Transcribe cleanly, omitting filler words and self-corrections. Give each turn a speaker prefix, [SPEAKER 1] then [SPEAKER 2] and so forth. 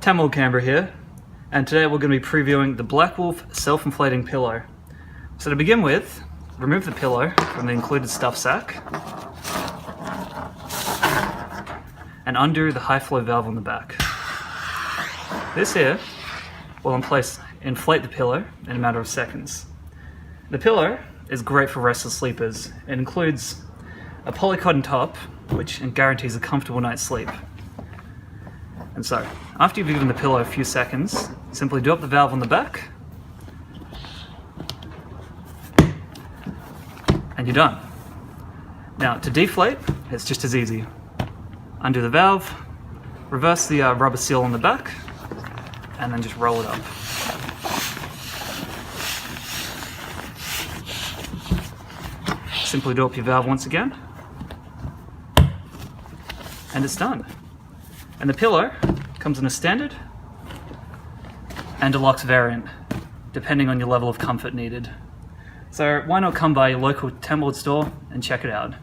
[SPEAKER 1] Tenworld Canberra here, and today we're going to be previewing the Blackwolf Self Inflating Pillow. So to begin with, remove the pillow from the included stuff sack and undo the high flow valve on the back. This here will inflate the pillow in a matter of seconds. The pillow is great for restless sleepers. It includes a polycotton top, which guarantees a comfortable night's sleep. And so, after you've given the pillow a few seconds, simply do up the valve on the back, and you're done. Now, to deflate, it's just as easy. Undo the valve, reverse the rubber seal on the back, and then just roll it up. Simply do up your valve once again, and it's done. And the pillow comes in a standard and deluxe variant, depending on your level of comfort needed. So why not come by your local Tenworld store and check it out.